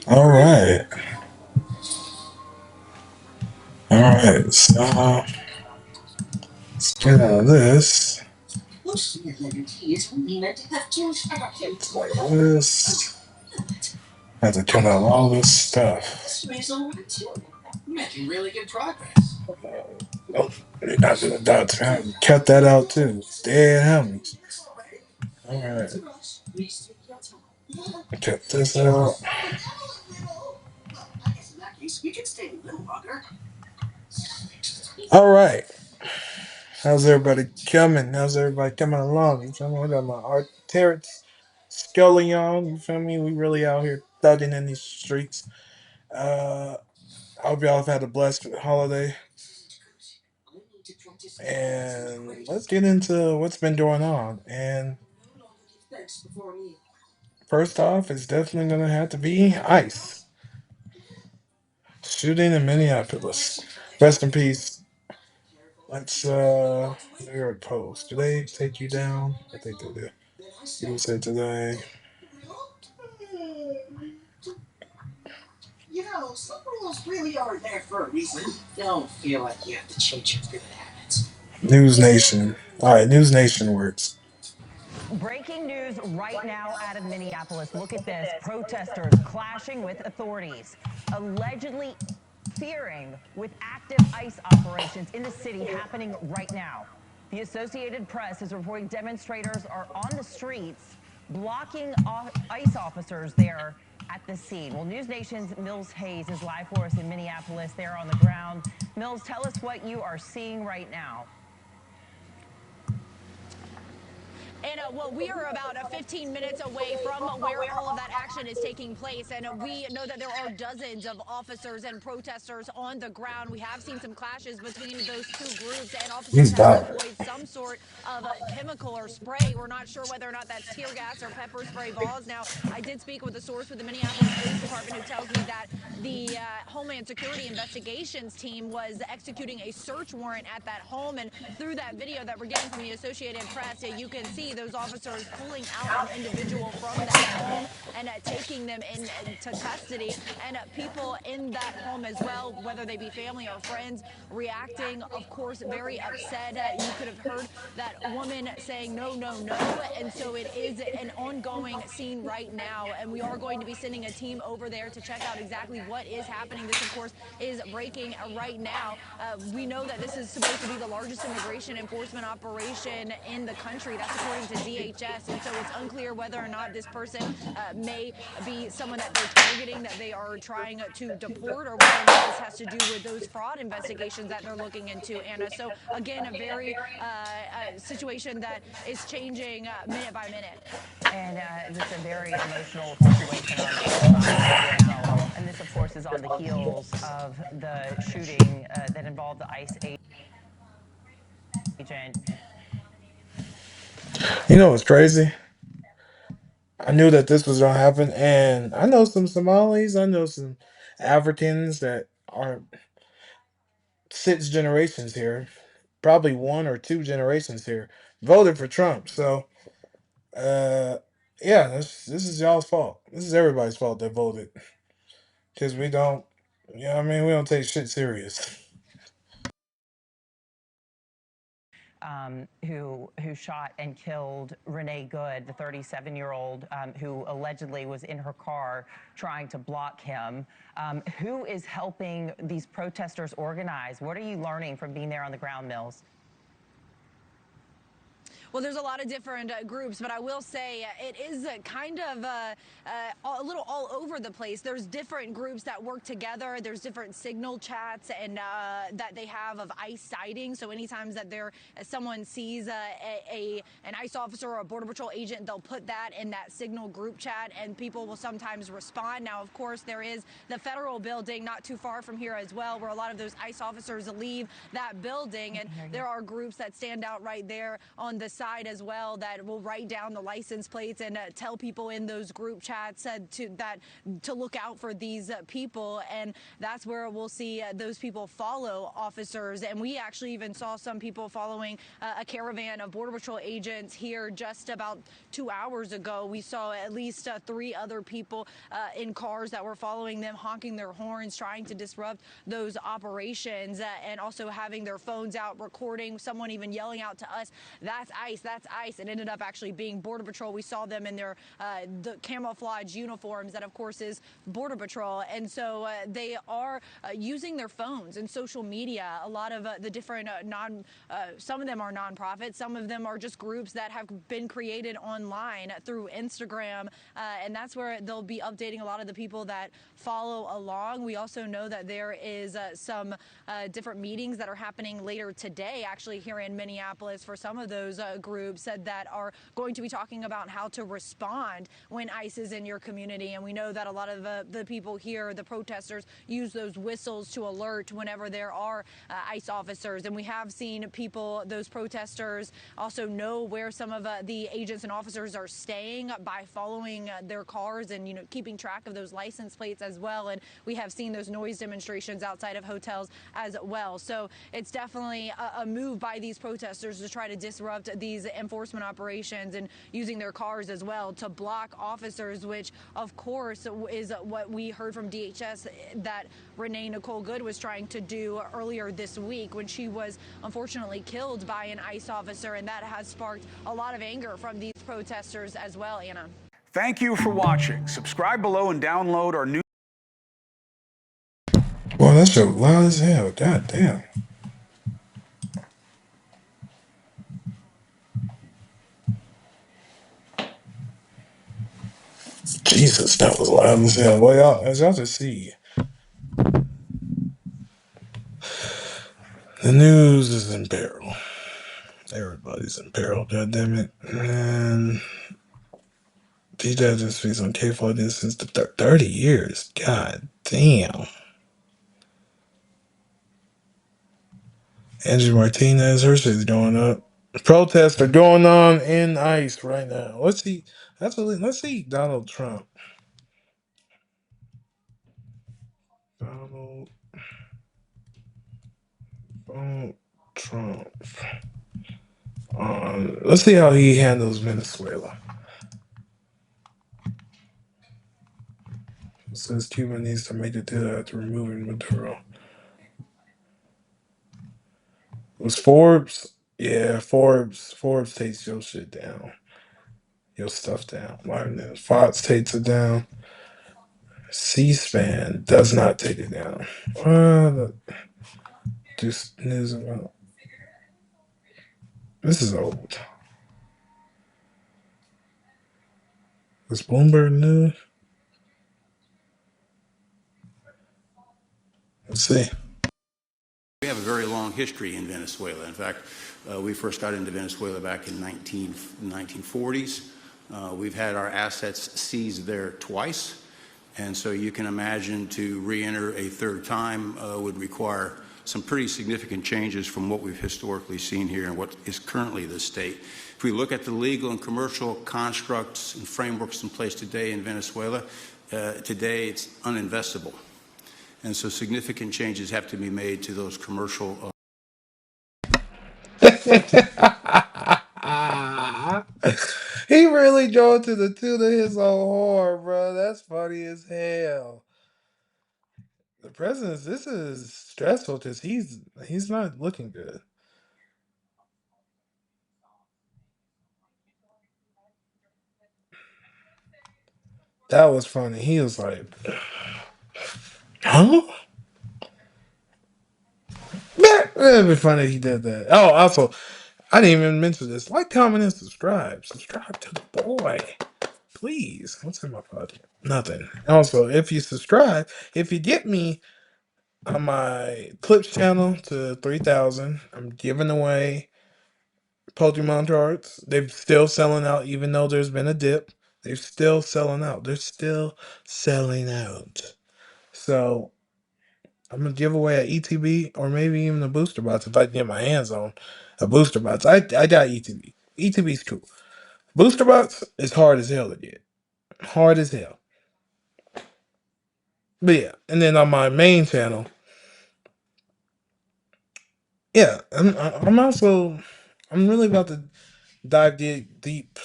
All right. All right. So let's get out of this. Like this. Have to cut out all this stuff. Making really good progress. Oh, you're not doing the dots, man. Cut that out too. Dead homies. All right. Cut this out. All right. How's everybody coming? How's everybody coming along? You feel me? We got my Arterits Scully on. You feel me? We really out here thugging in these streets. I hope y'all have had a blessed holiday. And let's get into what's been going on. And first off, it's definitely going to have to be ICE. Shooting in Minneapolis. Rest in peace. Let's, New York Post. Do they take you down? I think they do. You say today. Some rules really are there for a reason. Don't feel like you have to change your good habits. News Nation. All right, News Nation works. Breaking news right now out of Minneapolis. Look at this. Protesters clashing with authorities, allegedly interfering with active ICE operations in the city happening right now. The Associated Press is reporting demonstrators are on the streets blocking ICE officers there at the scene. Well, News Nation's Mills Hayes is live for us in Minneapolis. They're on the ground. Mills, tell us what you are seeing right now. And well, we are about 15 minutes away from where all of that action is taking place. And we know that there are dozens of officers and protesters on the ground. We have seen some clashes between those two groups, and officers He's have dying. deployed some sort of chemical or spray. We're not sure whether or not that's tear gas or pepper spray balls. Now, I did speak with a source with the Minneapolis Police Department who tells me that the Homeland Security Investigations team was executing a search warrant at that home. And through that video that we're getting from the Associated Press, you can see those officers pulling out an individual from that home and taking them into custody. And people in that home as well, whether they be family or friends, reacting, of course, very upset. You could have heard that woman saying, no, no, no. And so it is an ongoing scene right now. And we are going to be sending a team over there to check out exactly what is happening. This, of course, is breaking right now. We know that this is supposed to be the largest immigration enforcement operation in the country. That's according to DHS. And so it's unclear whether or not this person may be someone that they're targeting, that they are trying to deport, or whether or not this has to do with those fraud investigations that they're looking into, Anna. So, again, a very situation that is changing minute by minute. And it's a very emotional situation on both sides right now. And this, of course, is on the heels of the shooting that involved the ICE agent. You know what's crazy? I knew that this was gonna happen, and I know some Somalis. I know some Africans that are six generations here, probably one or two generations here, voted for Trump. So, uh, yeah, this is y'all's fault. This is everybody's fault that voted because we don't. You know what I mean? We don't take shit serious. Who shot and killed Renee Good, the 37-year-old who allegedly was in her car trying to block him. Who is helping these protesters organize? What are you learning from being there on the ground, Mills? Well, there's a lot of different groups, but I will say it is kind of a little all over the place. There's different groups that work together. There's different signal chats and that they have of ICE sightings. So anytime that someone sees an ICE officer or a Border Patrol agent, they'll put that in that signal group chat, and people will sometimes respond. Now, of course, there is the federal building not too far from here as well, where a lot of those ICE officers leave that building, and there are groups that stand out right there on the side as well that will write down the license plates and tell people in those group chats to look out for these people. And that's where we'll see those people follow officers. And we actually even saw some people following a caravan of Border Patrol agents here just about 2 hours ago. We saw at least 3 other people in cars that were following them, honking their horns, trying to disrupt those operations, and also having their phones out, recording, someone even yelling out to us, "That's ICE, that's ICE." It ended up actually being Border Patrol. We saw them in their the camouflage uniforms that, of course, is Border Patrol. And so they are using their phones and social media. A lot of the different some of them are nonprofits. Some of them are just groups that have been created online through Instagram. And that's where they'll be updating a lot of the people that follow along. We also know that there is some different meetings that are happening later today, actually here in Minneapolis, for some of those groups that are going to be talking about how to respond when ICE is in your community. And we know that a lot of the people here, the protesters, use those whistles to alert whenever there are ICE officers. And we have seen people, those protesters, also know where some of the agents and officers are staying by following their cars and, keeping track of those license plates as well. And we have seen those noise demonstrations outside of hotels as well. So it's definitely a move by these protesters to try to disrupt these enforcement operations and using their cars as well to block officers, which of course is what we heard from DHS that Renee Nicole Good was trying to do earlier this week when she was unfortunately killed by an ICE officer. And that has sparked a lot of anger from these protesters as well, Anna. Thank you for watching. Subscribe below and download our new. Well, that shit loud as hell. God damn. Jesus, that was loud as hell. Well, y'all, as y'all can see, the news is in peril. Everybody's in peril, goddammit. And these guys just been on K for this since the 30 years. God damn. Angie Martinez, her shit's going up. Protests are going on in ICE right now. Let's see. Let's see Donald Trump. Donald Trump. Let's see how he handles Venezuela. It says Cuba needs to make a deal after removing Maduro. It was Forbes? Yeah, Forbes. Forbes takes your shit down. Your stuff down. Fox takes it down. C-SPAN does not take it down. Just news about. This is old. Was Bloomberg News? Let's see. We have a very long history in Venezuela. In fact, we first got into Venezuela back in 1940s. We've had our assets seized there twice. And so you can imagine to re-enter a third time would require some pretty significant changes from what we've historically seen here and what is currently the state. If we look at the legal and commercial constructs and frameworks in place today in Venezuela, today it's uninvestable. And so significant changes have to be made to those commercial. He really drove to the tune of his own horn, bro. That's funny as hell. The president, this is stressful because he's not looking good. That was funny. He was like, huh? It'd be funny if he did that. Oh, also, I didn't even mention this. Like, comment, and subscribe. Subscribe to the boy. Please. What's in my pocket? Nothing. Also, if you subscribe, if you get me on my Clips channel to 3,000, I'm giving away Pokemon cards. They're still selling out, even though there's been a dip. They're still selling out. They're still selling out. So I'm gonna give away an ETB or maybe even a booster box if I can get my hands on a booster box. I got ETB. ETB's cool. Booster box is hard as hell to get. Hard as hell. But yeah, and then on my main channel, yeah, I'm also I'm really about to dive deep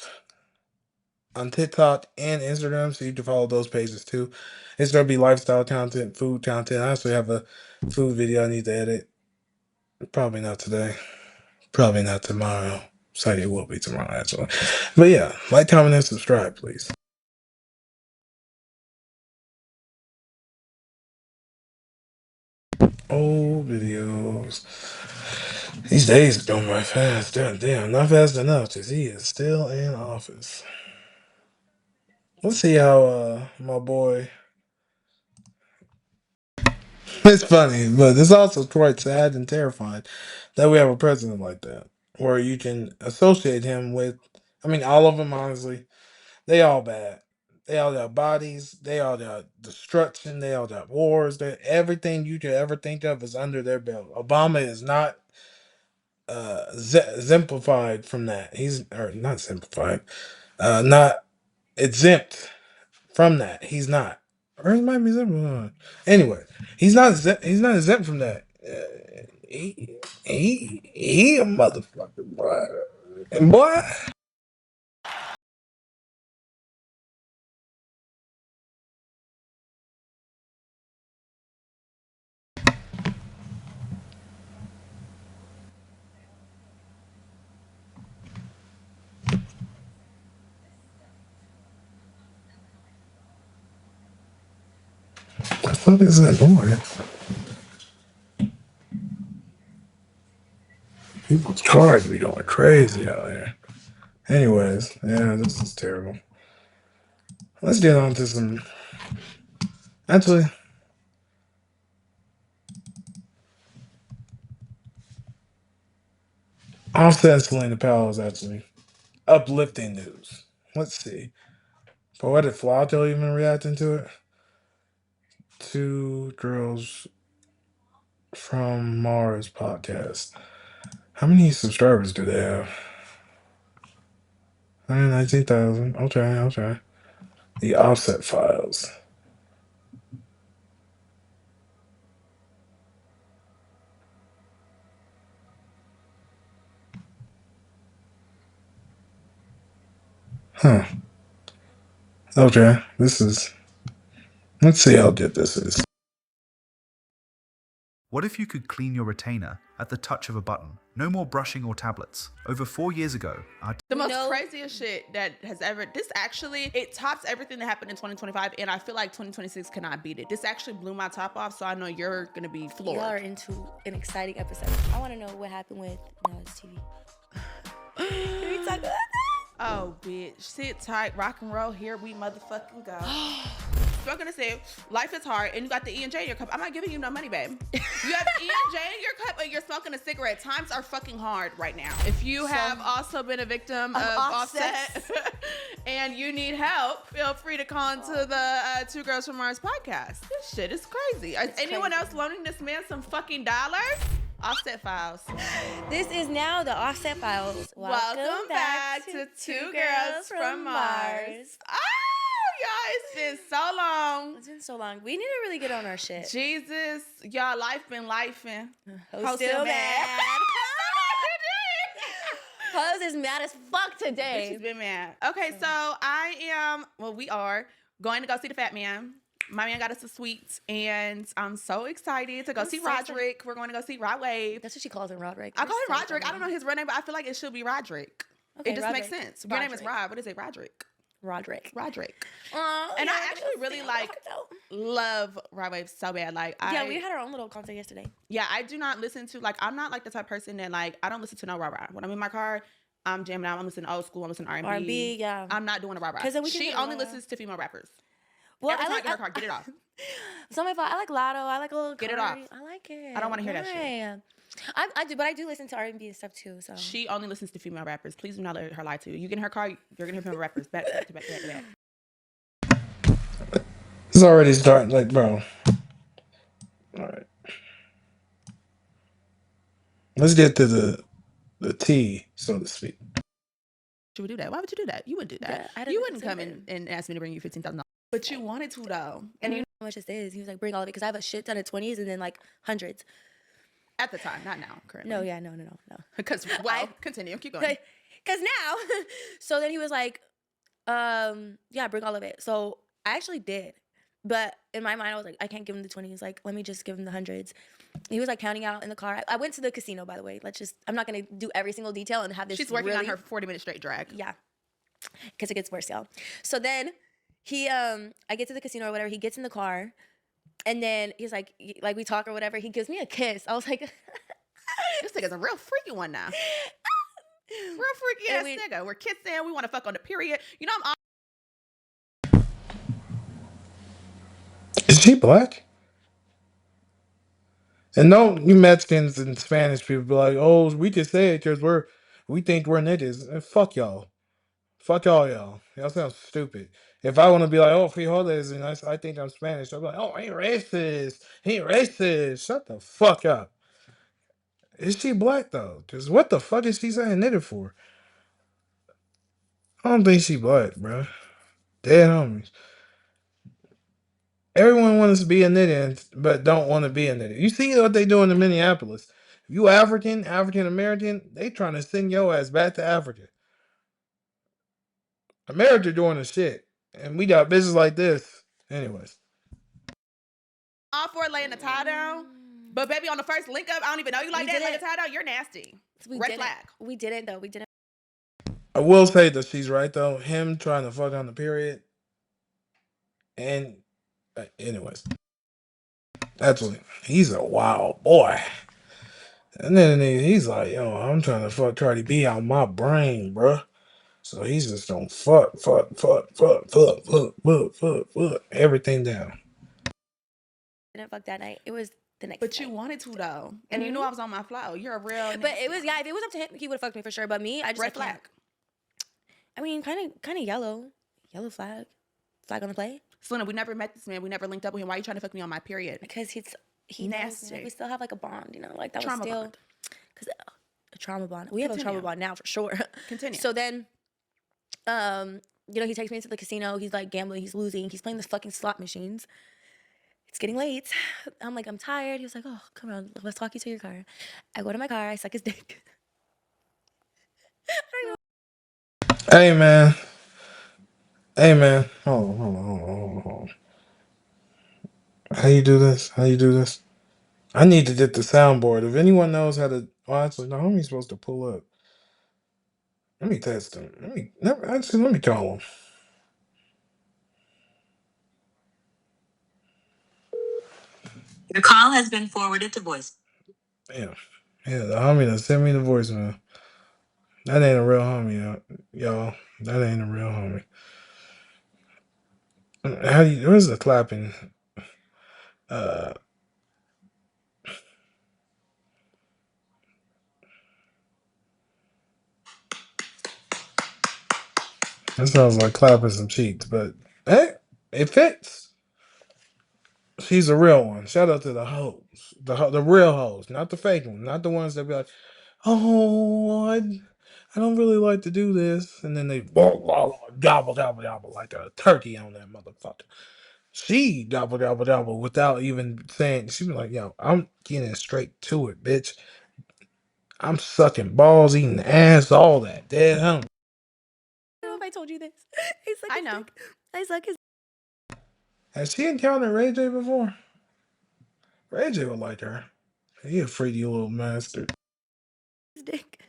on TikTok and Instagram, so you can follow those pages too. It's gonna be lifestyle content, food content. I actually have a food video I need to edit. Probably not today. Probably not tomorrow. So it will be tomorrow actually. But yeah, like, comment, and subscribe, please. Old videos. These days are going by fast. Damn, not fast enough because he is still in office. Let's see how my boy. It's funny, but it's also quite sad and terrifying that we have a president like that, where you can associate him with. I mean, all of them, honestly, they all bad. They all got bodies. They all got destruction. They all got wars. They everything you could ever think of is under their belt. Obama is not exemplified from that. He's or not simplified. Not exempt from that. He's not. Or it might be exempt. Anyway, he's not exempt from that. He a motherfucker, boy. And boy, what the fuck is that noise? People's cars be going crazy out here. Anyways, yeah, this is terrible. Let's get on to some. Actually, Offset and Selena Powell is actually uplifting news. Let's see. Poetic Flauto even reacting to it. Two girls from Mars podcast. How many subscribers do they have? 119,000. Okay. The Offset Files. Huh. Okay. This is. Let's see how good this is. What if you could clean your retainer at the touch of a button? No more brushing or tablets. Over 4 years ago, the most craziest shit that has ever, this actually, it tops everything that happened in 2025, and I feel like 2026 cannot beat it. This actually blew my top off, so I know you're gonna be floored. Y'all are into an exciting episode. I want to know what happened with Knowledge TV. Can we talk about that? Oh, bitch. Sit tight, rock and roll, here we motherfucking go. So I'm gonna say, life is hard, and you got the E&J in your cup. I'm not giving you no money, babe. You have E&J in your cup, and you're smoking a cigarette. Times are fucking hard right now. If you have also been a victim of Offset and you need help, feel free to call into the Two Girls from Mars podcast. This shit is crazy. Is anyone else loaning this man some fucking dollars? Offset Files. This is now the Offset Files. Welcome back to Two Girls from Mars. Oh, y'all, it's been so long. It's been so long. We need to really get on our shit. Jesus, y'all, life been lifing. Ho's still mad. Ho's is mad as fuck today. She's been mad. Okay, so we are going to go see the Fat Man. My man got us a suite, and I'm so excited to go see Roderick. We're going to go see Rod Wave. That's what she calls him, Roderick. I call him Roderick. I don't know his real name, but I feel like it should be Roderick. Okay, it just Roderick. makes sense. Your name is Rod. What is it? Roderick. Roderick. And I actually really love Rod Wave so bad. We had our own little concert yesterday. Yeah, I do not listen to, I'm not like the type of person that I don't listen to no rah-rah. When I'm in my car, I'm jamming out. I'm listening to old school. I'm listening to R&B. R&B, yeah. I'm not doing a rah-rah. She only listens to female rappers. Well, every time I get in her car, get it off. It's not my fault. I like Lotto. I like a little. Get it off. I like it. I don't want to hear that shit. I do listen to R&B and stuff too. So she only listens to female rappers. Please do not let her lie to you. You get in her car, you're gonna hear female rappers back to back to back. It's already starting, bro. All right. Let's get to the tea, so to speak. You would do that. Why would you do that? You wouldn't do that. Yeah, You wouldn't come in and ask me to bring you $15,000. But you wanted to though. And you know how much this is. He was like, bring all of it because I have a shit ton of 20s and then like hundreds. At the time, not now, currently. No, yeah, no. Because, well, continue. Keep going. Because now, so then he was like, yeah, bring all of it. So I actually did. But in my mind, I was like, I can't give him the 20s. Like, let me just give him the hundreds. He was like counting out in the car. I went to the casino, by the way. I'm not going to do every single detail and have this. She's working on her 40-minute straight drag. Yeah. Because it gets worse, y'all. So then I get to the casino or whatever. He gets in the car. And then he's like we talk or whatever. He gives me a kiss. I was like, this nigga's a real freaky one now. Real freaky ass nigga. We're kissing. We want to fuck on the period. You know, Is she black? And no, you Mexicans and Spanish people be like, oh, we just say it because we think we're niggas. Fuck y'all. Fuck all y'all. Y'all sound stupid. If I want to be like, oh, frijoles, and I think I'm Spanish, I'll be like, oh, he racist. He racist. Shut the fuck up. Is she black, though? Because what the fuck is she saying nigga for? I don't think she black, bro. Dead homies. Everyone wants to be a nigga, but don't want to be a nigga. You see what they doing in Minneapolis. If you African American, they trying to send your ass back to Africa. America doing the shit. And we got bitches like this. Anyways. all for laying the tie down. But baby, on the first link up, I don't even know you like that. Lay the tie down, you're nasty. Red flag. We didn't though. We didn't. I will say that she's right though. Him trying to fuck on the period. And anyways. Actually, he's a wild boy. And then he's like, yo, I'm trying to fuck Cardi B out my brain, bruh. So he's just gonna fuck everything down. Didn't fuck that night. It was the next. But you wanted to though, and you knew I was on my flow. You're a real. But it was If it was up to him, he would have fucked me for sure. But me, I just red flag. I mean, kind of yellow flag on the play. Selena, we never met this man. We never linked up with him. Why are you trying to fuck me on my period? Because he nasty. Knows, we still have like a bond, you know, like that trauma was still bond. Because a trauma bond. We have a trauma bond now for sure. Continue. So then, you know, he takes me into the casino. He's like gambling. He's losing. He's playing the fucking slot machines. It's getting late. I'm like, I'm tired. He was like, oh, come on, let's walk you to your car. I go to my car. I suck his dick. Hey man. Hold on. How you do this? I need to get the soundboard. If anyone knows how to, well, actually, no, how am I supposed to pull up? Let me test him. Let me call him. Your call has been forwarded to voice. Yeah, the homie that sent me the voicemail. That ain't a real homie, y'all. That ain't a real homie. Where's the clapping? That sounds like clapping some cheeks, but hey, it fits. She's a real one. Shout out to the hoes, the real hoes, not the fake ones, not the ones that be like, oh, I don't really like to do this, and then they gobble like a turkey on that motherfucker. She gobble without even saying. She be like, yo, I'm getting straight to it, bitch. I'm sucking balls, eating ass, all that. Dead home. I don't know if I told you this. I know. I suck his. Has she encountered Ray J before? Ray J would like her. He a freaky little master. Dick.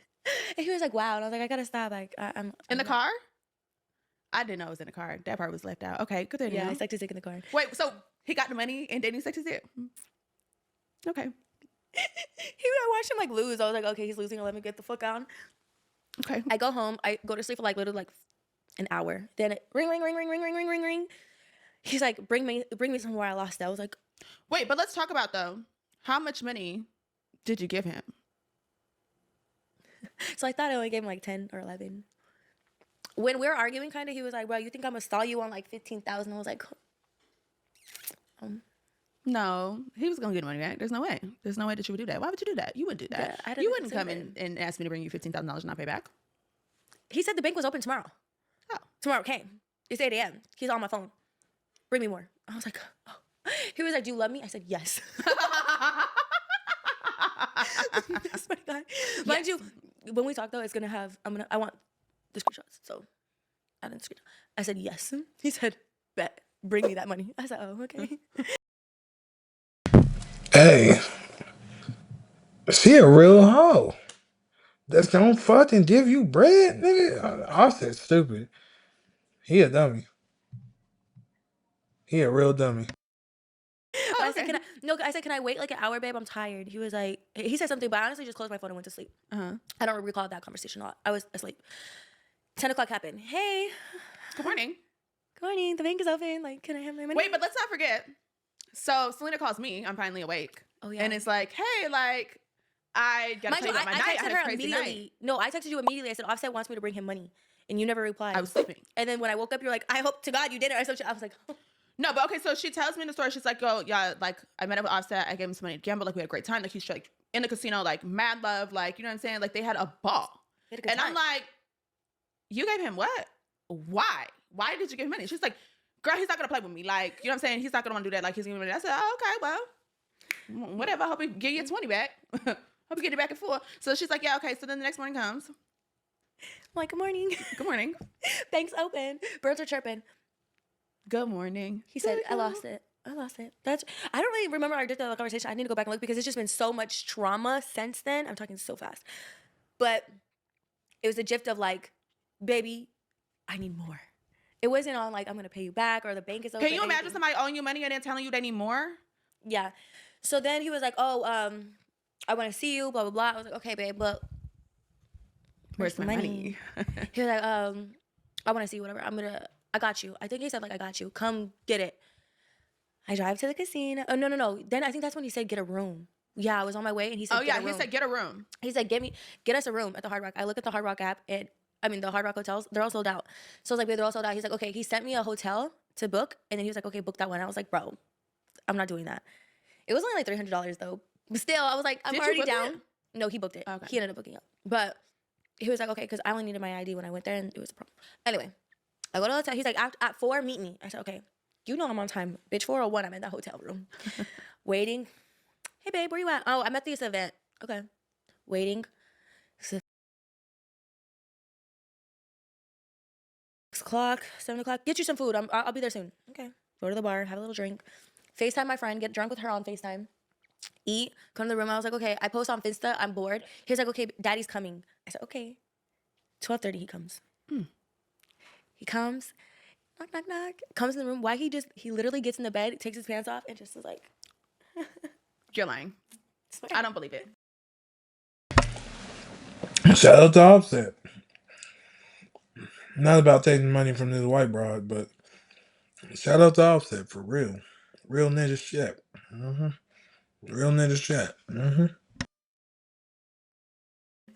And he was like, wow. And I was like, I gotta stop. Like, I'm in the car? I didn't know it was in the car. That part was left out. Okay, continue. Yeah, I sucked his dick in the car. Wait, so he got the money and then he sucked his dick? Okay. I watched him like lose. I was like, okay, he's losing. Let me get the fuck on. Okay. I go home. I go to sleep for like literally like an hour. Then it ring. He's like, bring me somewhere I lost it. I was like, wait, but let's talk about though. How much money did you give him? So I thought I only gave him like 10 or 11. When we were arguing, kind of, he was like, bro, you think I'm gonna stall you on like 15,000? I was like, no, he was gonna get money back. There's no way that you would do that. Why would you do that? You wouldn't do that. Yeah, you wouldn't come in and ask me to bring you $15,000 and not pay back. he said the bank was open tomorrow. Oh. Tomorrow came. It's 8 a.m. He's on my phone. Bring me more. I was like, oh. He was like, do you love me? I said, yes. I swear to God. Mind you, when we talk though, it's gonna have, I want the screenshots. So I didn't screenshot. I said, yes. He said, bet. Bring me that money. I said, oh, okay. Hey, she a real hoe. That's gonna fucking give you bread, nigga. Offset stupid. He a dummy. He a real dummy. But I okay. said, I said, can I wait like an hour, babe? I'm tired. He was like, he said something, but I honestly just closed my phone and went to sleep. I don't recall that conversation a lot. I was asleep. 10 o'clock happened. Hey, Good morning. good morning. The bank is open. Like, can I have my money? Wait, but let's not forget. So Selena calls me. I'm finally awake. Oh, yeah. And it's like, hey, like, I gotta Mind tell you, you about I my night. I texted had a her crazy immediately. night. No, I texted you immediately. I said, Offset wants me to bring him money. And you never replied. I was sleeping. And then when I woke up, you're like, I hope to God you did it or something. I was like, No, but okay, so she tells me in the story, she's like, oh, yeah, like, I met up with Offset, I gave him some money to gamble, like, we had a great time, like, he's, like, in the casino, like, mad love, like, you know what I'm saying? Like, they had a ball. had a good And I'm time. like, you gave him what? Why? Why did you give him money? She's like, girl, he's not gonna play with me, like, you know what I'm saying? He's not gonna want to do that, like, he's gonna be. I said, oh, okay, well, whatever, I hope he give you 20 back. Hope you get it back and forth. So she's like, yeah, okay, so then the next morning comes. I'm like, good morning. Good morning. Bank's open. Birds are chirping. Good morning. He said, I lost it. I lost it. I don't really remember our detailed conversation. I need to go back and look because it's just been so much trauma since then. I'm talking so fast. But it was a gift of like, baby, I need more. It wasn't on like, I'm going to pay you back or the bank is open. Can you imagine somebody owing you money and then telling you they need more? Yeah. So then he was like, oh, I want to see you, blah, blah, blah. I was like, okay, babe, but Where's my money? he was like, I want to see you, whatever. I got you. I think he said like, I got you. Come get it. I drive to the casino. Oh, no. Then I think that's when he said, get a room. Yeah, I was on my way and he said, Oh, yeah, get a room. he said, get a room. He said, get us a room at the Hard Rock. I look at the Hard Rock app and the Hard Rock hotels, they're all sold out. So I was like, babe, they're all sold out. He's like, okay. He sent me a hotel to book. And then he was like, okay, book that one. I was like, bro, I'm not doing that. It was only like $300 though. But still, I was like, I'm Did you already book down. it? No, he booked it. Okay. He ended up booking it. But he was like, okay, because I only needed my ID when I went there and it was a problem. Anyway, I go to the hotel. He's like, at 4, meet me. I said, okay. You know I'm on time. Bitch, 4:01, I'm in that hotel room. Waiting. Hey, babe, where you at? Oh, I'm at this event. Okay. Waiting. 6 o'clock, 7 o'clock. Get you some food. I'll be there soon. Okay. Go to the bar, have a little drink. FaceTime my friend, get drunk with her on FaceTime. Eat, come to the room. I was like, okay. I post on Finsta. I'm bored. He's like, okay, daddy's coming. I said, okay. 12:30, he comes. He comes. Knock, knock, knock. Comes in the room. Why he literally gets in the bed, takes his pants off, and just is like. You're lying. I don't believe it. Shout out to Offset. Not about taking money from this white broad, but shout out to Offset for real. Real ninja shit. Real ninja shit.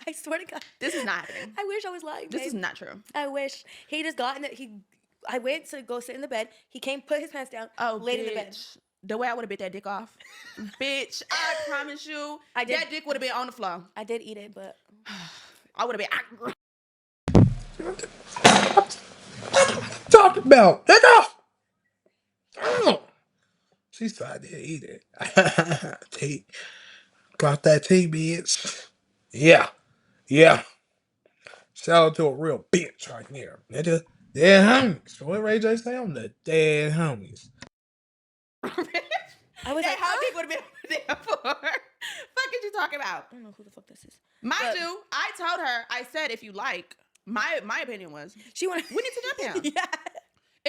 I swear to God. This is not happening. I wish I was lying. This babe. is not true. I wish. He just got in it. I went to go sit in the bed. He came, put his pants down, laid in the bed. The way I would have bit that dick off. Bitch, I promise you, I did. that dick would have been on the floor. I did eat it, but I would have been. Talk about nigga. Oh. She said I did eat it. Tea. Got that tea, bitch. Yeah. Shout out to a real bitch right there. Nigga. Dead homies. What Ray J say? I'm the dead homies. I was like, how dick would have been there for? Fuck is you talking about? I don't know who the fuck this is. Mind you, I told her, I said, if you like, my opinion was, She wanted. we need to jump him. Yeah.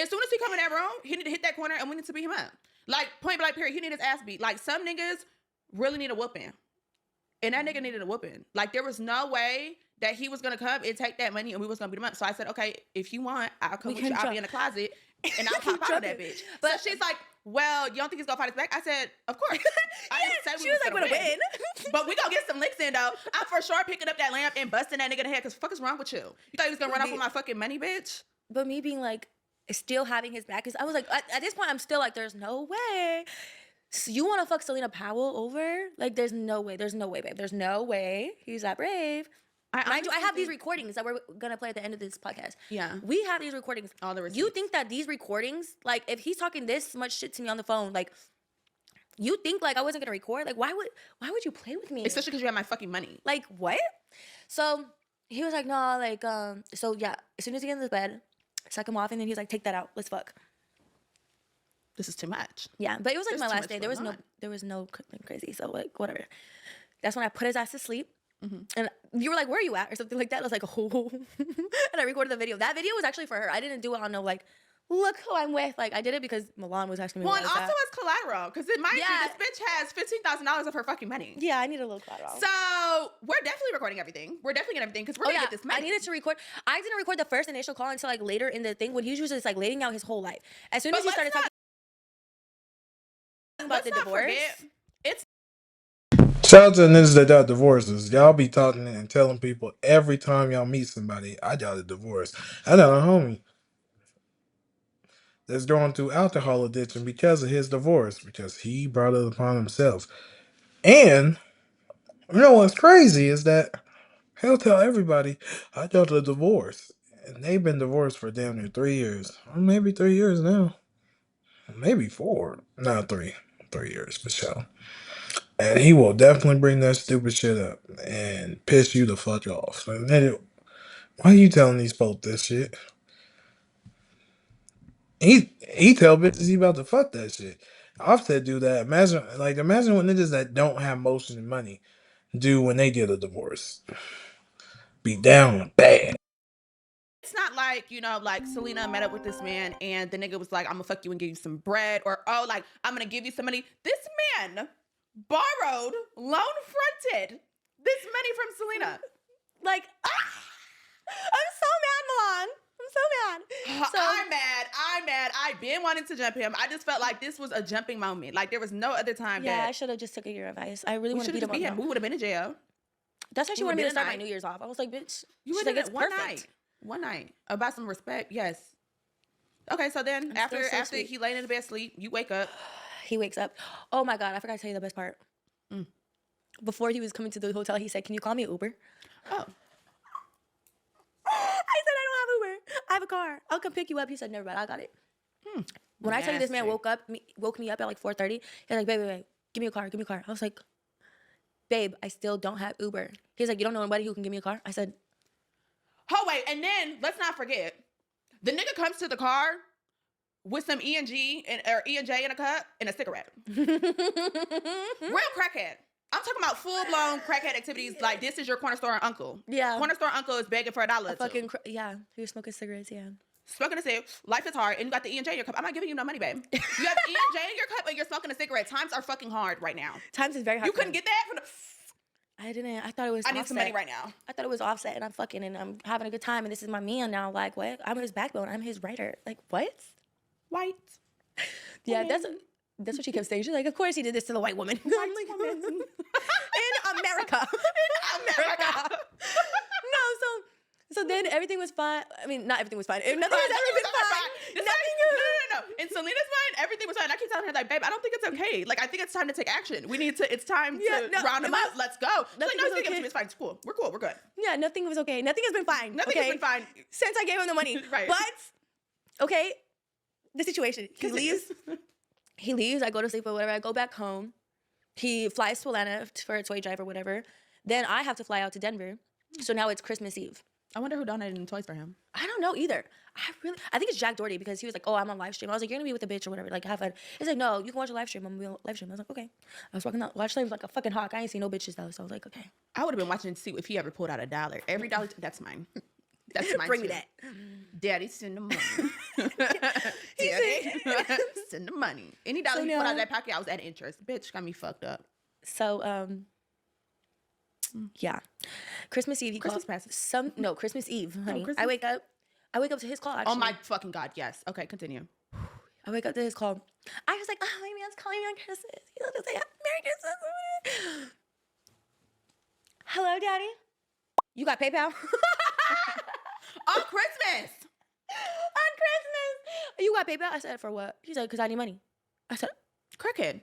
As soon as he come in that room, he need to hit that corner and we need to beat him up. Like, point blank period, he need his ass beat. Like, some niggas really need a whooping. And that nigga needed a whooping. Like, there was no way that he was going to come and take that money and we was going to beat him up. So I said, okay, if you want, I'll come with you. I'll be in the closet and I'll pop out of that bitch. But so she's like, well, you don't think he's going to fight us back? I said, of course. I didn't say She was like, we're going to win. But we going to get some licks in, though. I'm for sure picking up that lamp and busting that nigga in the head because fuck is wrong with you? You thought he was going to run off with my fucking money, bitch? But me being like, still having his back, because I was like, at this point, I'm still like, there's no way. So you want to fuck Selena Powell over? Like, there's no way, babe. There's no way. He's that brave. Mind you, I have these recordings that we're gonna play at the end of this podcast. Yeah. We have these recordings. All the receipts. You think that these recordings, like, if he's talking this much shit to me on the phone, like, you think like I wasn't gonna record? Like, why would you play with me? Especially because you have my fucking money. Like, what? So he was like, no, like, so yeah, as soon as he gets in the bed, suck him off, and then he's like, take that out, let's fuck. This is too much. Yeah, but it was like There's my too last much day. going There was no crazy. So like, whatever. That's when I put his ass to sleep. Mm-hmm. And you were like, where are you at? Or something like that. I was like, oh. And I recorded the video. That video was actually for her. I didn't do it on no, like, look who I'm with. Like, I did it because Milan was asking me. Well, and also it's collateral. Because it might Yeah. be this bitch has $15,000 of her fucking money. Yeah, I need a little collateral. So we're definitely recording everything. We're definitely getting everything because we're going to get this money. I needed to record. I didn't record the first initial call until like later in the thing when he was just like laying out his whole life. As soon as he started talking about the divorce. It's Shout out to the niggas that got divorces. Y'all be talking and telling people every time y'all meet somebody, I got a divorce. I got a homie that's going through alcohol addiction because of his divorce, because he brought it upon himself. And you know what's crazy is that he'll tell everybody, I got a divorce. And they've been divorced for damn near 3 years. Or maybe 3 years now. Maybe 4. No, 3. 3 years for sure. And he will definitely bring that stupid shit up and piss you the fuck off. And then why are you telling these folks this shit? He tell bitches he about to fuck that shit. Offset do that. Imagine what niggas that don't have motion and money do when they get a divorce. Be down bad. It's not like, like Selena met up with this man and the nigga was like, I'm gonna fuck you and give you some bread, or like I'm gonna give you some money. This man borrowed, loan fronted this money from Selena. Like, I'm so mad, Milan. I'm so mad. So, I'm mad. I've been wanting to jump him. I just felt like this was a jumping moment. Like there was no other time. Yeah, I should have just took your advice. I really want to beat him up. We would have been in jail. That's why she wanted me to start my New Year's off. I was like, bitch. She's like, it's perfect. One night. About some respect, yes. Okay, so then after he laid in the bed sleep, you wake up. He wakes up. Oh my God, I forgot to tell you the best part. Before he was coming to the hotel, he said, can you call me Uber? Oh. I said, I don't have Uber. I have a car. I'll come pick you up. He said, never mind, I got it. When I tell you this man woke me up at like 4:30, he's like, babe, give me a car. I was like, babe, I still don't have Uber. He's like, you don't know anybody who can give me a car? I said, oh, wait, and then let's not forget, the nigga comes to the car with some E&J in a cup and a cigarette. Real crackhead. I'm talking about full-blown crackhead activities. Like, this is your corner store uncle. Yeah. Corner store uncle is begging for $1. Yeah, he was smoking cigarettes, yeah. Smoking a cigarette, life is hard, and you got the E&J in your cup. I'm not giving you no money, babe. You have E&J in your cup and you're smoking a cigarette. Times are fucking hard right now. Times is very hard. You couldn't get that from the... I didn't. I thought it was I need some money right now. I thought it was Offset, and I'm fucking, and I'm having a good time, and this is my man now. Like, what? I'm his backbone. I'm his writer. Like, what? White. Yeah, that's what she kept saying. She's like, of course he did this to the white woman. White woman. In America. No, so then everything was fine. I mean, not everything was fine. Nothing has ever been fine. No. In Selena's mind, everything was fine. I keep telling her, like, babe, I don't think it's okay. Like, I think it's time to take action. It's time to round them up. Let's go. She's like, no, it's fine. It's cool. We're cool. We're good. Yeah, nothing was okay. Nothing has been fine. Nothing has been fine. Since I gave him the money. Right. But, okay, the situation. He leaves. I go to sleep or whatever. I go back home. He flies to Atlanta for a toy drive or whatever. Then I have to fly out to Denver. So now it's Christmas Eve. I wonder who donated the toys for him. I don't know either. I think it's Jack Doherty because he was like, oh, I'm on live stream. I was like, you're gonna be with a bitch or whatever. Like, have fun. He's like, no, you can watch a live stream. I'm gonna be on live stream. I was like, okay. I was walking out. Watch live like a fucking hawk. I ain't seen no bitches though. So I was like, okay. I would have been watching to see if he ever pulled out $1. Every dollar, that's mine. That's mine. Bring too. me that. Daddy, send the money. Daddy, send the money. Any dollar you pulled out of that pocket, I was at interest. Bitch, got me fucked up. So, yeah. Christmas Eve, Christmas passes. Christmas Eve, honey. Christmas? I wake up to his call, actually. Oh my fucking God, yes. Okay, continue. I wake up to his call. I was like, oh, my man's calling me on Christmas. He's like, Merry Christmas. Hello, Daddy. You got PayPal? On Christmas. On Christmas. You got PayPal? I said, for what? He said, because I need money. I said, Crackhead.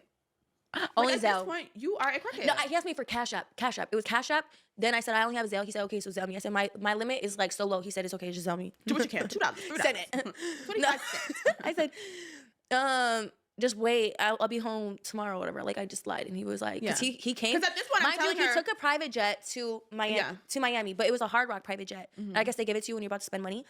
Only at this Zelle. point, you are a crackhead. No, he asked me for Cash App. Cash App. It was Cash App. Then I said I only have Zelle. He said okay, so Zelle me. I said my limit is like so low. He said it's okay, just Zelle me. Do what you can. $2, $3. Send it. 25 cents. I said, just wait. I'll be home tomorrow or whatever. Like I just lied, and he was like, because Yeah. he came. 'Cause at this point, I'm mind you, telling her- he took a private jet to Miami. Yeah. To Miami, but it was a Hard Rock private jet. I guess they give it to you when you're about to spend money.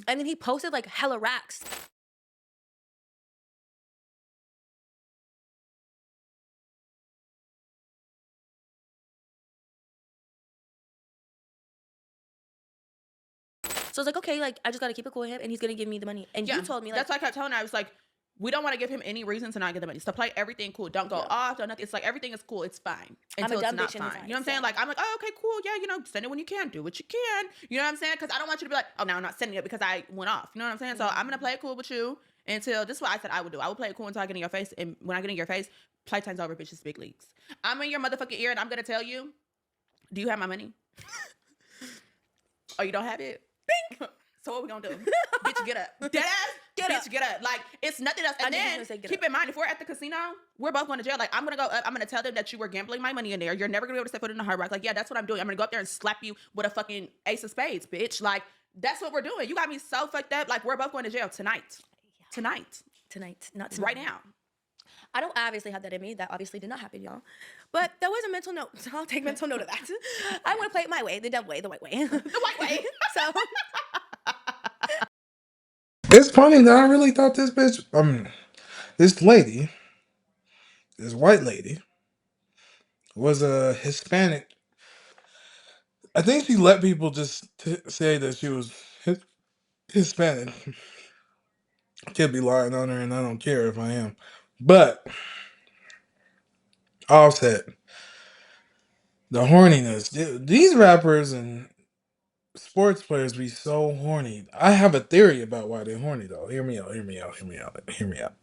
And then he posted like hella racks. So I was like, okay, like I just gotta keep it cool with him, and he's gonna give me the money. And you told me like that's why I kept telling her. I was like, we don't want to give him any reason to not get the money. So play everything cool. Don't go off. Don't nothing. It's like everything is cool. It's fine until it's not fine. You know what I'm saying? Like I'm like, oh, okay, cool. Yeah, send it when you can. Do what you can. You know what I'm saying? Because I don't want you to be like, oh, now I'm not sending it because I went off. You know what I'm saying? So I'm gonna play it cool with you until this is what I said I would do. I would play it cool until I get in your face, and when I get in your face, playtime's over, bitches. Big leagues. I'm in your motherfucking ear, and I'm gonna tell you, do you have my money? Oh, you don't have it? Bing. So what we gonna do? Bitch, get up. Dead ass? Get up. Like, it's nothing else. And then, keep in mind, if we're at the casino, we're both going to jail. Like, I'm gonna go up. I'm gonna tell them that you were gambling my money in there. You're never gonna be able to step foot in the Hard Rock. Like, yeah, that's what I'm doing. I'm gonna go up there and slap you with a fucking ace of spades, bitch. Like, that's what we're doing. You got me so fucked up. Like, we're both going to jail tonight. Tonight, not tonight. Right now. I don't obviously have that in me. That obviously did not happen, y'all. But that was a mental note. So I'll take mental note of that. I want to play it my way, the dumb way, the white way. The white way. So It's funny that I really thought this bitch, this lady, this white lady, was a Hispanic. I think she let people just say that she was Hispanic. I could be lying on her, and I don't care if I am. But offset, the horniness. These rappers and sports players be so horny. I have a theory about why they're horny, though. Hear me out. Hear me out.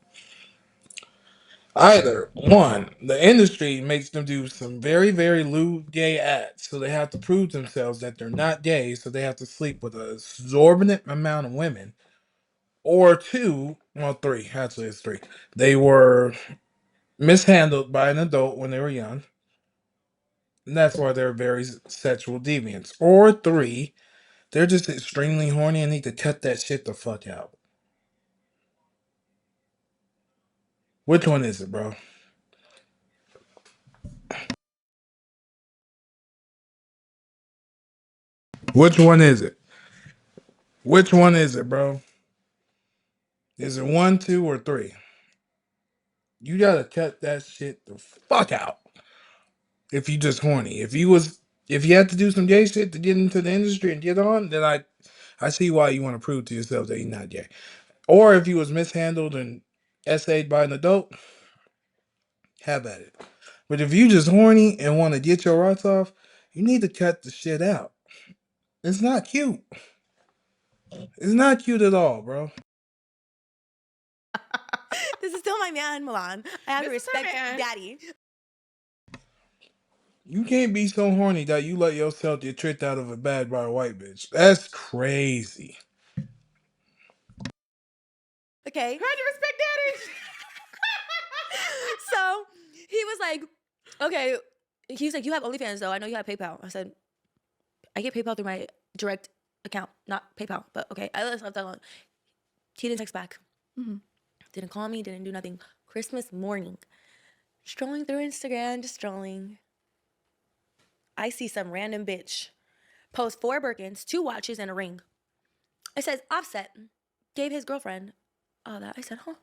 Either one, the industry makes them do some very, very lewd gay acts, so they have to prove themselves that they're not gay, so they have to sleep with an exorbitant amount of women. Or two, well, three, actually, it's three. They were mishandled by an adult when they were young, and that's why they're very sexual deviants. Or three, they're just extremely horny and need to cut that shit the fuck out. Which one is it, bro? Which one is it? Which one is it, bro? Is it 1, 2, or 3? You gotta cut that shit the fuck out. If you just horny. If you had to do some gay shit to get into the industry and get on, then I see why you want to prove to yourself that you're not gay. Or if you was mishandled and essayed by an adult, have at it. But if you just horny and want to get your rocks off, you need to cut the shit out. It's not cute. It's not cute at all, bro. This is still my man, Milan. I have to This is her respect man. daddy. You can't be so horny that you let yourself get tricked out of a bad by a white bitch. That's crazy. Okay. How do you respect daddy? So he was like, okay. He was like, you have OnlyFans though. I know you have PayPal. I said, I get PayPal through my direct account, not PayPal. But okay, I left that alone. He didn't text back. Didn't call me. Didn't do nothing. Christmas morning, strolling through Instagram, just strolling. I see some random bitch post 4 Birkins, 2 watches, and a ring. It says Offset gave his girlfriend all that. I said, huh?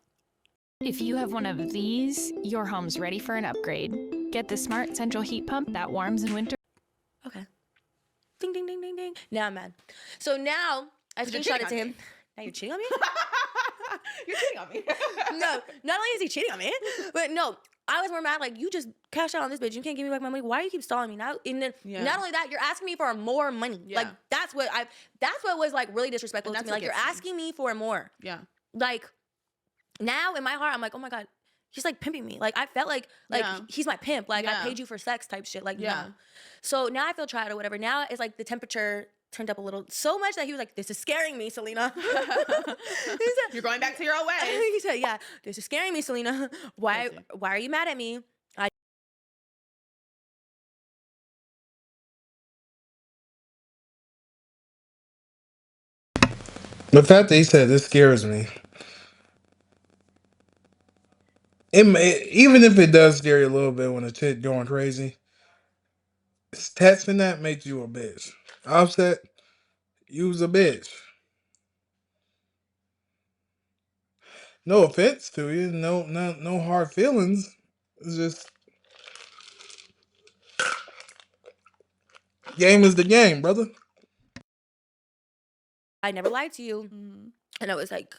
If you have one of these, your home's ready for an upgrade. Get the smart central heat pump that warms in winter. Okay. Ding, ding, ding, ding, ding. Now I'm mad. So now I screenshot it to him. Now you're cheating on me? You're cheating on me. No, not only is he cheating on me, but no, I was more mad. Like, you just cashed out on this bitch. You can't give me back my money. Why do you keep stalling me now? And then not only that, you're asking me for more money. Yeah. Like, that's what was like really disrespectful to me. Like, you're asking me for more. Yeah. Like, now in my heart, I'm like, oh my God, he's like pimping me. Like, I felt like he's my pimp. Like, I paid you for sex type shit. Like, no. So now I feel tried or whatever. Now it's like the temperature turned up a little, so much that he was like, this is scaring me, Selena. He said, You're going back to your old ways. he said, yeah, this is scaring me, Selena. Why are you mad at me? The fact that he said this scares me. Even if it does scare you a little bit when a chick going crazy, texting that makes you a bitch. Offset, you was a bitch. No offense to you, no hard feelings. It's just game is the game, brother. I never lied to you. And I was like,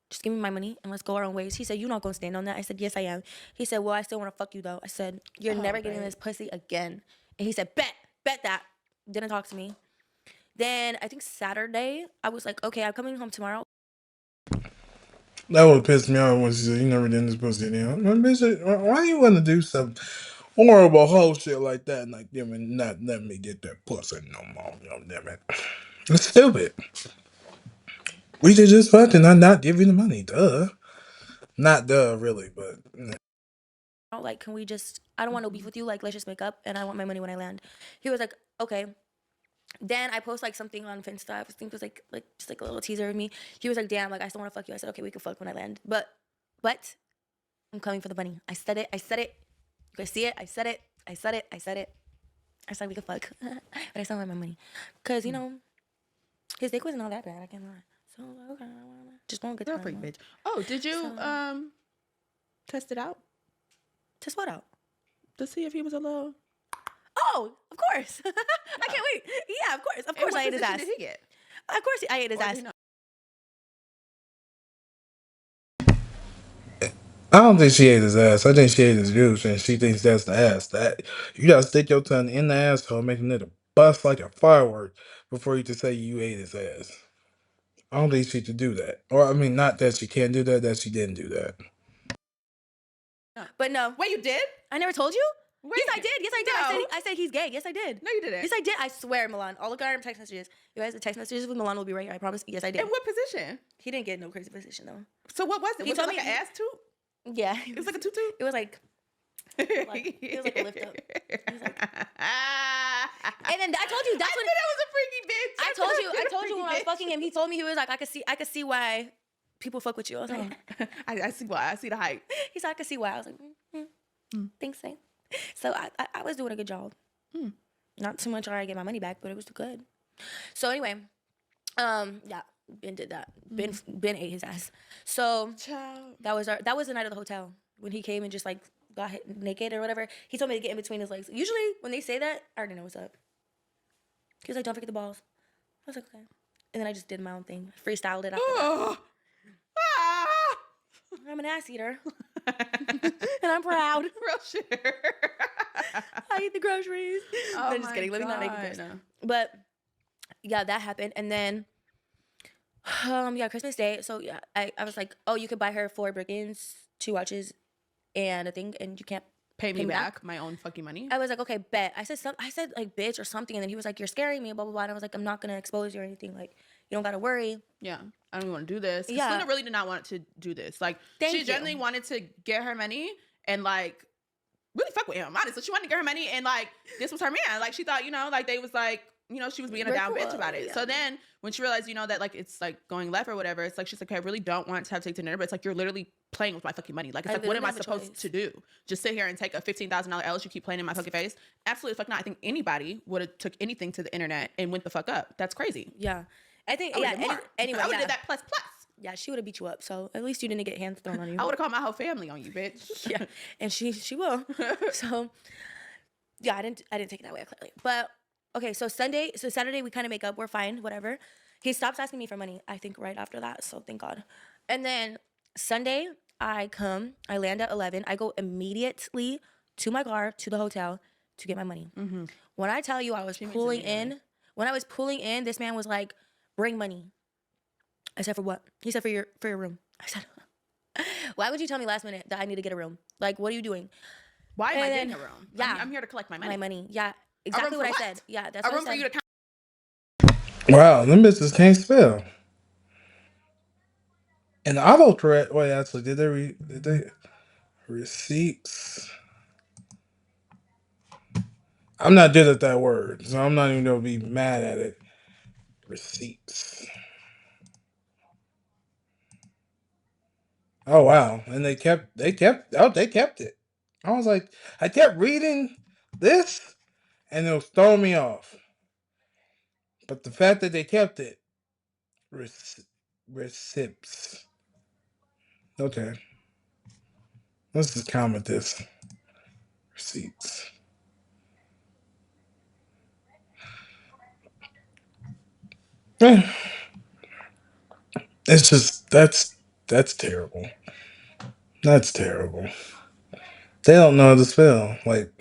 just give me my money and let's go our own ways. He said, you're not going to stand on that. I said, yes, I am. He said, well, I still want to fuck you though. I said, you're never getting this pussy again. And he said, bet that. Didn't talk to me. Then I think Saturday, I was like, okay, I'm coming home tomorrow. That would piss me off when she said, you never did this pussy down. Bitch, why you want to do some horrible whole shit like that and like, not let me get that pussy no more? Damn it. It's stupid. We should just fucking not give you the money. Duh. Not duh, really, but. Like, can we just, I don't want no beef with you. Like, let's just make up and I want my money when I land. He was like, okay. Then I post like something on Finsta. I think it was like just like a little teaser of me. He was like, damn, like I still want to fuck you. I said, okay, we can fuck when I land. But I'm coming for the money. I said it. You guys see it? I said it. I said we could fuck. But I still want my money. Cause, you know, his dick wasn't all that bad, I can't lie. So okay, just won't get You're a freak, bitch. Oh, did you test it out? Test what out? To see if he was a little. Oh, of course. I can't wait. Yeah, of course. Of course I ate his ass. Did he get? Of course I ate his ass. I don't think she ate his ass. I think she ate his juice, and she thinks that's the ass. That you gotta stick your tongue in the asshole, making it a bust like a firework before you can say you ate his ass. I don't think she should do that, or I mean, not that she can't do that. That she didn't do that. But no. Wait, you did? I never told you? Wait, yes, I did. Yes, I did. no. I said he's gay. Yes, I did. No, you didn't. Yes, I did. I swear, Milan. I'll look at our text messages. You guys, the text messages with Milan will be right here. I promise. Yes, I did. In what position? He didn't get no crazy position though. So what was it? He Was it told like me an ass toot? Yeah. It was like a tutu? It was like it was like a lift up. He was like, and then I told you that's when that was a freaky bitch. I told you when I was fucking him. He told me he was like, I could see why people fuck with you. I was like, I see why. I see the hype. He's like, I could see why. I was like, thanks, man. So I was doing a good job. Not too much, or I get my money back, but it was good. So anyway, yeah, Ben did that. Ben ate his ass. So that was the night of the hotel when he came and just like got naked or whatever. He told me to get in between his legs. Usually when they say that, I already know what's up. He was like, "Don't forget the balls." I was like, "Okay," and then I just did my own thing, freestyled it after that. I'm an ass eater, and I'm proud. Real shit. I eat the groceries. Oh, I'm just kidding. Let me not make it gross. But yeah, that happened, and then Christmas Day. So yeah, I was like, "Oh, you could buy her 4 Birkins, 2 watches, and a thing, and you can't pay me back my own fucking money." I was like, "Okay, bet." I said like bitch or something, and then he was like, "You're scaring me," blah blah blah. And I was like, "I'm not gonna expose you or anything. Like, you don't gotta worry." Yeah, I don't even want to do this. Yeah. Selena really did not want to do this. Like, she genuinely wanted to get her money and like really fuck with him. Honestly, she wanted to get her money and like this was her man. Like, she thought, like they was like, she was being a down bitch about it. Yeah. So then when she realized, that like it's like going left or whatever, it's like she's like, "Okay, I really don't want to have to take to dinner," but it's like you're literally playing with my fucking money. Like, it's like, what am I supposed to do? Just sit here and take a $15,000 L as you keep playing in my fucking face? Absolutely fuck not. I think anybody would have took anything to the internet and went the fuck up. That's crazy. Yeah. I think, anyway, I would have did that plus. Yeah, she would have beat you up. So at least you didn't get hands thrown on you. I would have called my whole family on you, bitch. Yeah, and she will. So yeah, I didn't take it that way clearly. But okay, so Saturday we kind of make up. We're fine, whatever. He stops asking me for money, I think, right after that. So thank God. And then Sunday I land at 11. I go immediately to my car to the hotel to get my money. Mm-hmm. When I tell you I was pulling in, this man was like, "Bring money." I said, "For what?" He said, for your room. I said, "Why would you tell me last minute that I need to get a room? Like, what are you doing?" Why am I getting a room? Yeah, I'm here to collect my money. My money. Yeah, exactly what I said. Yeah, that's what I said. A room for you to Wow, them bitches can't spell. And autocorrect. Wait, actually, did they receipts? I'm not good at that word, so I'm not even gonna be mad at it. Receipts. Oh wow, and they kept it. I was like, I kept reading this, and it was throwing me off. But the fact that they kept it, receipts. Okay, let's just comment this. Receipts. It's just that's terrible. That's terrible. They don't know how to spell. Like,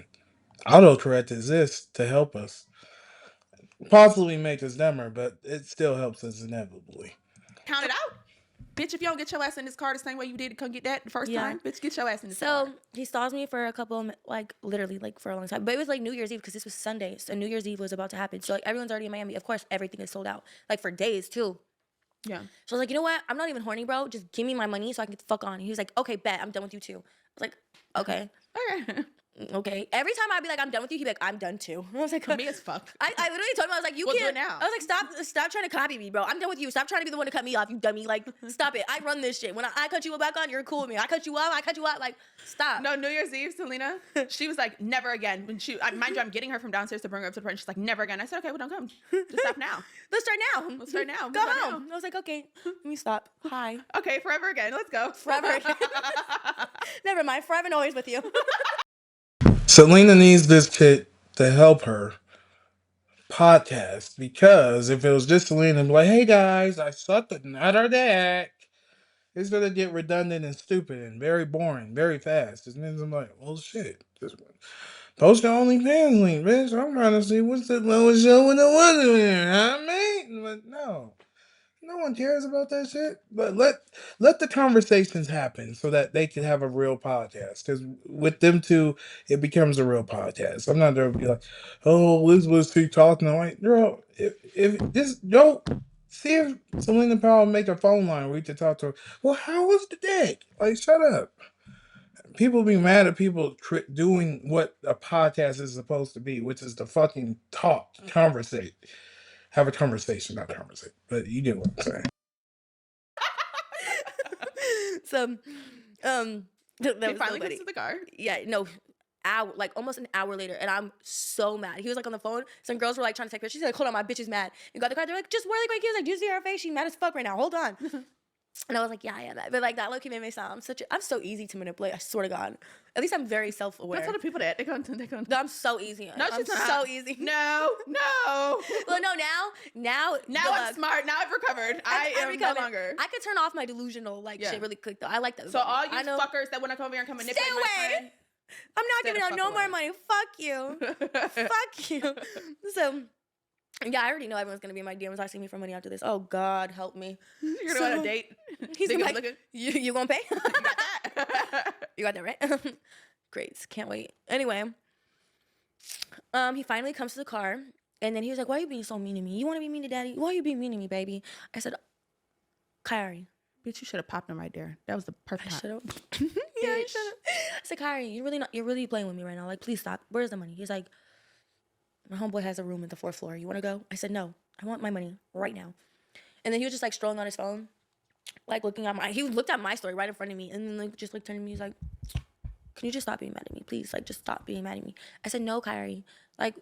autocorrect exists to help us, possibly make us dumber, but it still helps us inevitably. count it out. Bitch, if you don't get your ass in this car the same way you did to come get that the first time, bitch, get your ass in this car. So he stalls me for a couple of, like, literally, like, for a long time. But it was, like, New Year's Eve because this was Sunday. So New Year's Eve was about to happen. So, like, everyone's already in Miami. Of course, everything is sold out. Like, for days, too. Yeah. So I was like, "You know what? I'm not even horny, bro. Just give me my money so I can get the fuck on." He was like, "Okay, bet. I'm done with you, too." I was like, "Okay." Okay. Every time I'd be like, "I'm done with you," he'd be like, "I'm done too." I was like, me as fuck. I literally told him, I was like, "You we'll can't." Do it now. I was like, stop trying to copy me, bro. I'm done with you. Stop trying to be the one to cut me off, you dummy. Like, stop it. I run this shit. When I cut you back on, you're cool with me. I cut you off. Like, stop. No, New Year's Eve, Selena, she was like, "Never again." When mind you, I'm getting her from downstairs to bring her up to the front. She's like, "Never again." I said, "Okay, well, don't come. Just stop now. Let's start now. Go home. I was like, "Okay, let me stop. Hi." Okay, forever again. Let's go. Forever again. Never mind. Forever and always with you. Selena needs this kid to help her podcast, because if it was just Selena, like, "Hey guys, I sucked another dick," it's gonna get redundant and stupid and very boring, very fast. It means I'm like, well, shit. Just post your OnlyFans link, bitch. I'm trying to see what's the lowest show in the world here. I mean, but no one cares about that shit. But let the conversations happen so that they can have a real podcast. Because with them two, it becomes a real podcast. I'm not there to be like, "Oh, Elizabeth, keep talking." I'm like, girl, if just go see if Selena Powell make a phone line where we can talk to her. Well, how was the day? Like, shut up. People be mad at people doing what a podcast is supposed to be, which is to fucking talk, conversate. Have a conversation, not conversate. But you get what I'm saying. So, that He was finally nobody. gets to the car. Yeah, no. hour, like almost an hour later, and I'm so mad. He was like on the phone. Some girls were like trying to take her. She's like, hold on, my bitch is mad. And got the car. They're like, just really quick. He was like, do you see her face? She's mad as fuck right now. Hold on. And I was like, yeah, I am mad. But like that look, he made me sound I'm so easy to manipulate. I swear to God. At least I'm very self-aware. Don't tell the people that they gonna. No, I'm so easy. No, I'm she's not. so easy. No. Well, no, now I'm smart. Now I've recovered. I am no longer. I could turn off my delusional shit really quick though. I like that. So all you fuckers that want to come over here and come manipulate stay my away. friend, I'm not giving out no more money. Fuck you. Fuck you. So, yeah, I already know everyone's gonna be in my DMs asking me for money after this. Oh God, help me. You're gonna go on a date. He's gonna be like, you gonna pay? You got that. You got that right? Great, can't wait. Anyway, he finally comes to the car, and then he was like, "Why are you being so mean to me? You want to be mean to daddy? Why are you being mean to me, baby?" I said, "Kyrie, bitch, you should have popped him right there. That was the perfect time. I should have." Yeah, I should have. I said, "Kyrie, you're really playing with me right now. Like, please stop. Where's the money?" He's like, "My homeboy has a room at the 4th floor. You want to go?" I said, "No, I want my money right now." And then he was just like strolling on his phone, like looking at he looked at my story right in front of me, and then like just like turning to me, he's like, "Can you just stop being mad at me, please? Like, just stop being mad at me." I said, "No, Kyrie. Like,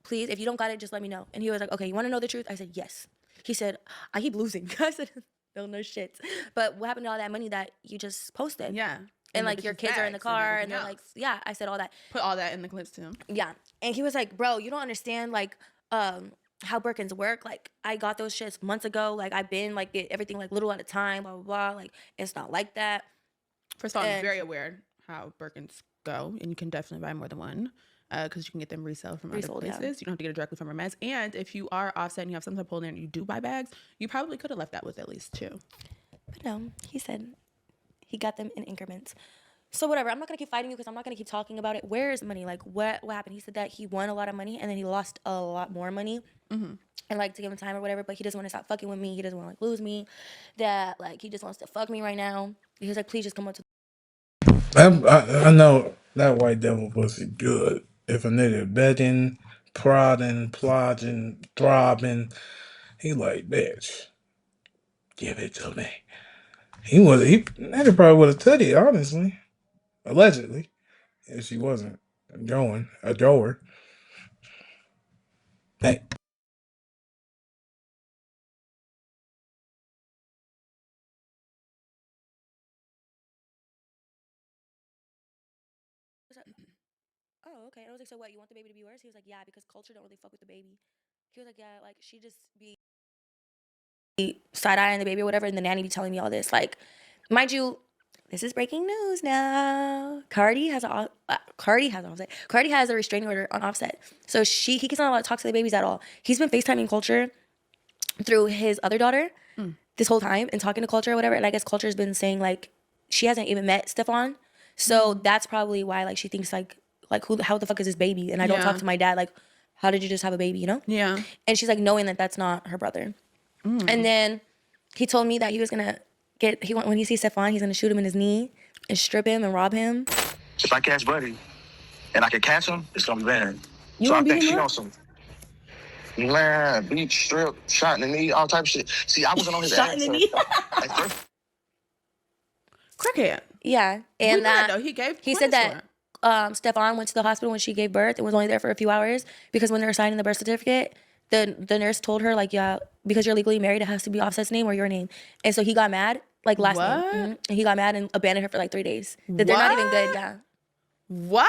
please, if you don't got it, just let me know." And he was like, "Okay, you want to know the truth?" I said, "Yes." He said, "I keep losing." I said, no shit. But what happened to all that money that you just posted?" Yeah. And like your kids are in the car, and they're like, yeah. I said all that. Put all that in the clips to him. Yeah. And he was like, "Bro, you don't understand like how Birkins work. Like, I got those shits months ago. Like, I've been like get everything like little at a time, blah blah blah. Like, it's not like that." First of all, I'm very aware how Birkins go, and you can definitely buy more than one because you can get them resale from other places. Yeah. You don't have to get it directly from Hermes. And if you are offset and you have something pulled in and you do buy bags, you probably could have left that with at least 2. But no, he said he got them in increments. So whatever, I'm not gonna keep fighting you because I'm not gonna keep talking about it. Where is money? Like, what happened? He said that he won a lot of money and then he lost a lot more money. Mm-hmm. And like to give him time or whatever, but he doesn't want to stop fucking with me. He doesn't want to like lose me. That like he just wants to fuck me right now. He was like, "Please just come up to." I know that white devil pussy good. If a nigga begging, prodding, plotting, throbbing, he like, bitch, give it to me. Nigga probably would have took it, honestly. Allegedly. If she wasn't a drawer. Hey. Oh, okay. And I was like, "So what, you want the baby to be worse?" He was like, "Yeah, because culture don't really fuck with the baby." He was like, "Yeah, like she just be side-eyeing the baby or whatever, and the nanny be telling me all this." Like, mind you, this is breaking news now. Cardi has a restraining order on Offset. So he cannot allowed to talk to the babies at all. He's been FaceTiming Culture through his other daughter this whole time and talking to Culture or whatever. And I guess Culture's been saying like she hasn't even met Stefan. So that's probably why like she thinks like how the fuck is this baby? And I don't talk to my dad. Like, how did you just have a baby, you know? Yeah. And she's like knowing that that's not her brother. And then he told me that he was gonna when he sees Stefan, he's gonna shoot him in his knee and strip him and rob him. If I catch Buddy and I can catch him, it's gonna be bad. You so I beat think him she up? on some beat, strip, shot in the knee, all type of shit. See, I wasn't on his Shot ass. in the knee. Crackhead. Yeah, and he said that Stefan went to the hospital when she gave birth and was only there for a few hours because when they were signing the birth certificate, the nurse told her like, yeah, because you're legally married, it has to be Offset's name or your name. And so he got mad, like last name. Mm-hmm. And he got mad and abandoned her for like 3 days. That they're not even good, yeah. What?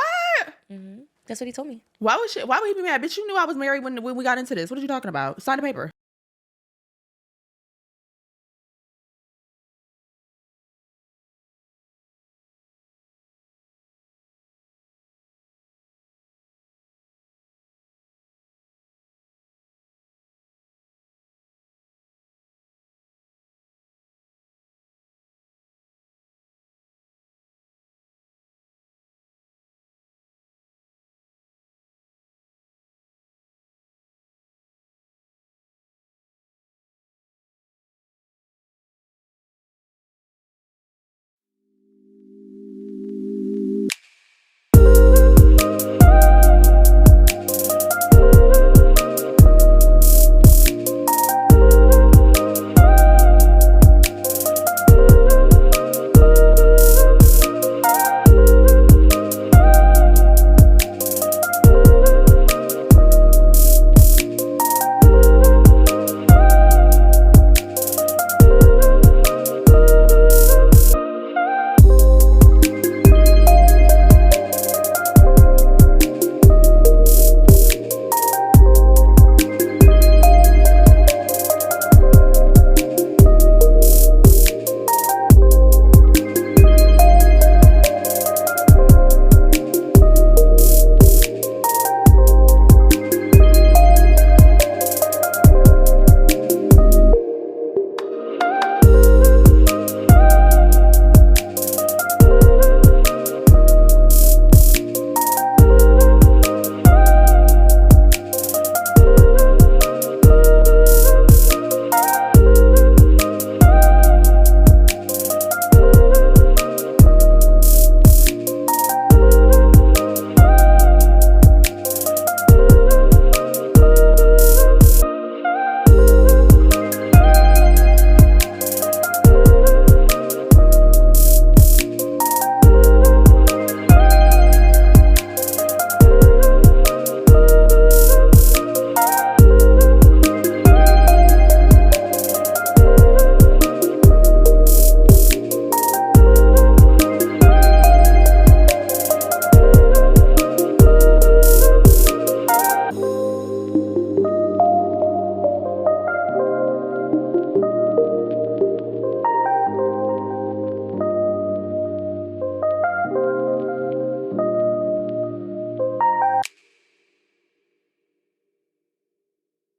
Mm-hmm. That's what he told me. Why would he be mad? Bitch, you knew I was married when we got into this. What are you talking about? Sign the paper.